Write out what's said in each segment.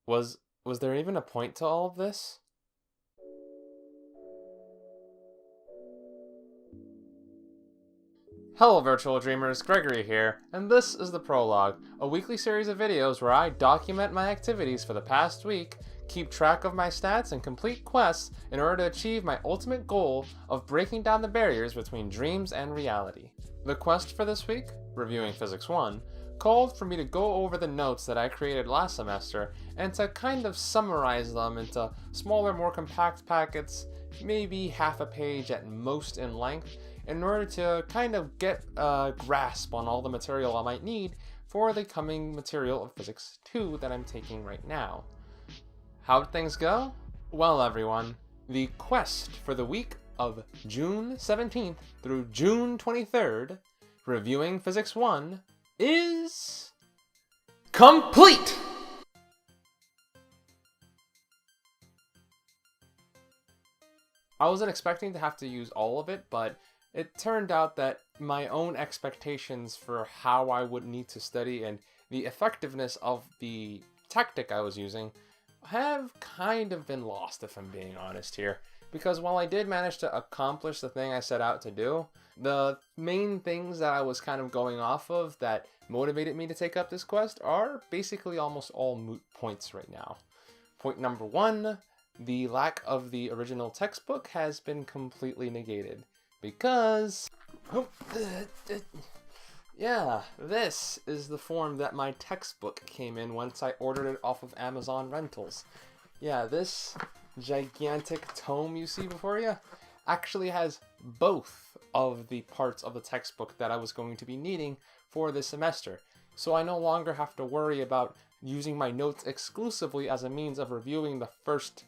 Was there even a point to all of this? Hello virtual dreamers, Gregory here, and this is the Prologue, a weekly series of videos where I document my activities for the past week, keep track of my stats, and complete quests in order to achieve my ultimate goal of breaking down the barriers between dreams and reality. The quest for this week, reviewing Physics 1, called for me to go over the notes that I created last semester and to kind of summarize them into smaller, more compact packets, maybe half a page at most in length, in order to kind of get a grasp on all the material I might need for the coming material of Physics 2 that I'm taking right now. How'd things go? Well everyone, the quest for the week of June 17th through June 23rd, reviewing Physics 1, is complete! I wasn't expecting to have to use all of it, but it turned out that my own expectations for how I would need to study and the effectiveness of the tactic I was using have kind of been lost, if I'm being honest here. Because while I did manage to accomplish the thing I set out to do, the main things that I was kind of going off of that motivated me to take up this quest are basically almost all moot points right now. Point number one, the lack of the original textbook has been completely negated. Because, yeah, this is the form that my textbook came in once I ordered it off of Amazon Rentals. Yeah, this gigantic tome you see before you actually has both of the parts of the textbook that I was going to be needing for this semester. So I no longer have to worry about using my notes exclusively as a means of reviewing the first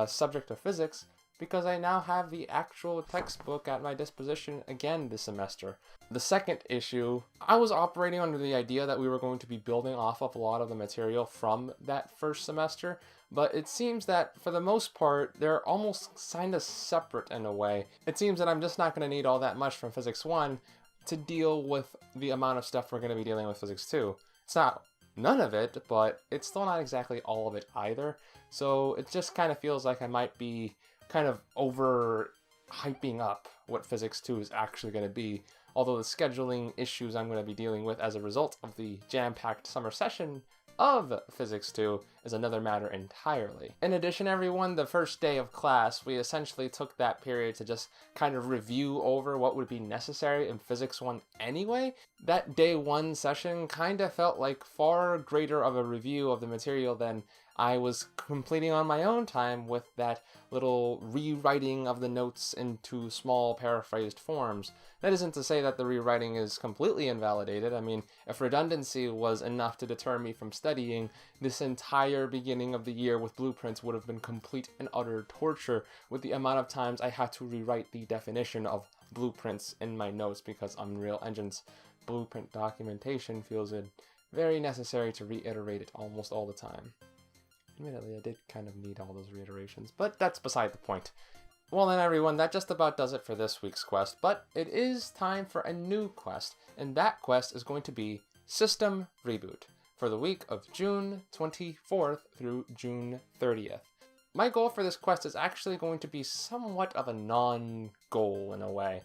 subject of physics, because I now have the actual textbook at my disposition again this semester. The second issue, I was operating under the idea that we were going to be building off of a lot of the material from that first semester, but it seems that for the most part, they're almost kind of separate in a way. It seems that I'm just not going to need all that much from Physics 1 to deal with the amount of stuff we're going to be dealing with Physics 2. It's not none of it, but it's still not exactly all of it either. So it just kind of feels like I might be kind of over hyping up what Physics 2 is actually going to be, although the scheduling issues I'm going to be dealing with as a result of the jam-packed summer session of Physics 2 is another matter entirely. In addition, everyone, the first day of class, we essentially took that period to just kind of review over what would be necessary in Physics 1 anyway. That day one session kind of felt like far greater of a review of the material than I was completing on my own time with that little rewriting of the notes into small paraphrased forms. That isn't to say that the rewriting is completely invalidated. I mean, if redundancy was enough to deter me from studying, this entire beginning of the year with blueprints would have been complete and utter torture with the amount of times I had to rewrite the definition of blueprints in my notes, because Unreal Engine's blueprint documentation feels it very necessary to reiterate it almost all the time. Admittedly, I did kind of need all those reiterations, but that's beside the point. Well then everyone, that just about does it for this week's quest, but it is time for a new quest, and that quest is going to be System Reboot for the week of June 24th through June 30th. My goal for this quest is actually going to be somewhat of a non-goal in a way.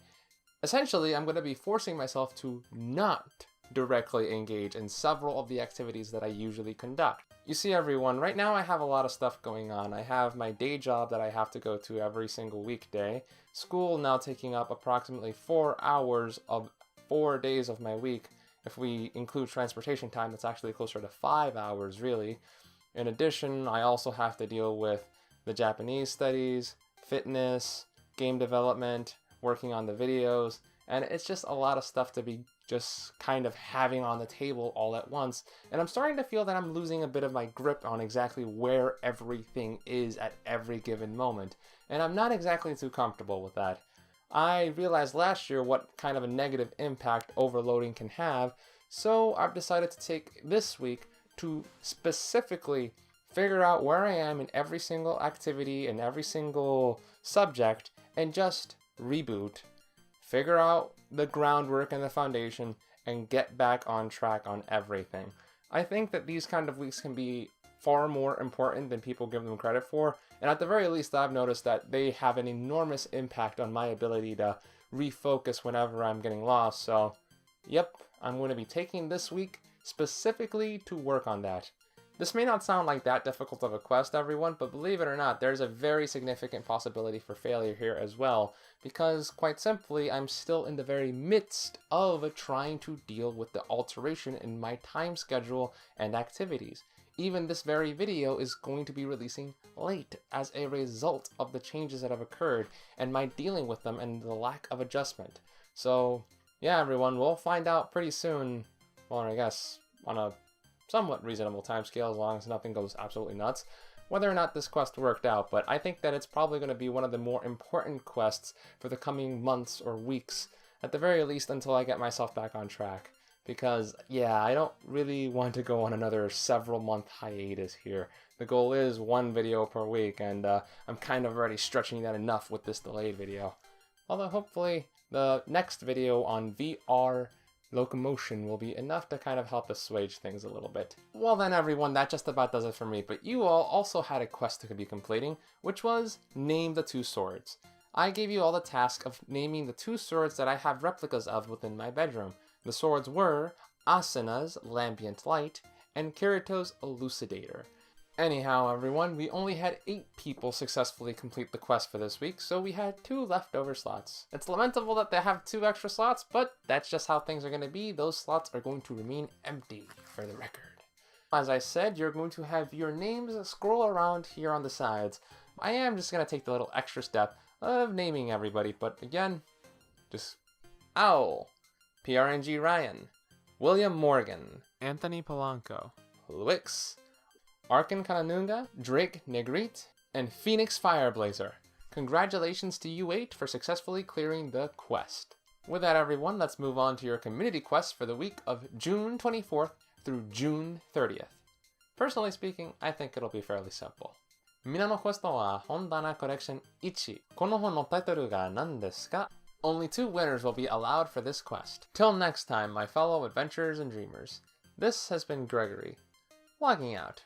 Essentially, I'm going to be forcing myself to not directly engage in several of the activities that I usually conduct. You see everyone, right now I have a lot of stuff going on. I have my day job that I have to go to every single weekday, school now taking up approximately 4 hours of 4 days of my week. If we include transportation time, it's actually closer to 5 hours really. In addition, I also have to deal with the Japanese studies, fitness, game development, working on the videos, and it's just a lot of stuff to be just kind of having on the table all at once, and I'm starting to feel that I'm losing a bit of my grip on exactly where everything is at every given moment, and I'm not exactly too comfortable with that. I realized last year what kind of a negative impact overloading can have, so I've decided to take this week to specifically figure out where I am in every single activity and every single subject and just reboot, figure out the groundwork and the foundation, and get back on track on everything. I think that these kind of weeks can be far more important than people give them credit for. And at the very least, I've noticed that they have an enormous impact on my ability to refocus whenever I'm getting lost. So, yep, I'm going to be taking this week specifically to work on that. This may not sound like that difficult of a quest, everyone, but believe it or not, there's a very significant possibility for failure here as well, because quite simply, I'm still in the very midst of trying to deal with the alteration in my time schedule and activities. Even this very video is going to be releasing late as a result of the changes that have occurred and my dealing with them and the lack of adjustment. So, yeah, everyone, we'll find out pretty soon, well, I guess, on a somewhat reasonable timescale, as long as nothing goes absolutely nuts, whether or not this quest worked out. But I think that it's probably going to be one of the more important quests for the coming months or weeks, at the very least until I get myself back on track. Because, yeah, I don't really want to go on another several month hiatus here. The goal is one video per week, and I'm kind of already stretching that enough with this delayed video. Although hopefully the next video on VR locomotion will be enough to kind of help assuage things a little bit. Well then everyone, that just about does it for me, but you all also had a quest to be completing, which was name the 2 swords. I gave you all the task of naming the 2 swords that I have replicas of within my bedroom. The swords were Asuna's Lambient Light and Kirito's Elucidator. Anyhow everyone, we only had 8 people successfully complete the quest for this week, so we had 2 leftover slots. It's lamentable that they have 2 extra slots, but that's just how things are going to be. Those slots are going to remain empty, for the record. As I said, you're going to have your names scroll around here on the sides. I am just going to take the little extra step of naming everybody, but again, just Owl, PRNG Ryan, William Morgan, Anthony Polanco, Luix, Arkan Kananunga, Drake Negrete, and Phoenix Fireblazer. Congratulations to you 8 for successfully clearing the quest. With that everyone, let's move on to your community quest for the week of June 24th through June 30th. Personally speaking, I think it'll be fairly simple. Mina no questo wa Hondana Collection 1. Kono hon no taitoru ga nan desu ka? Only 2 winners will be allowed for this quest. Till next time, my fellow adventurers and dreamers. This has been Gregory, logging out.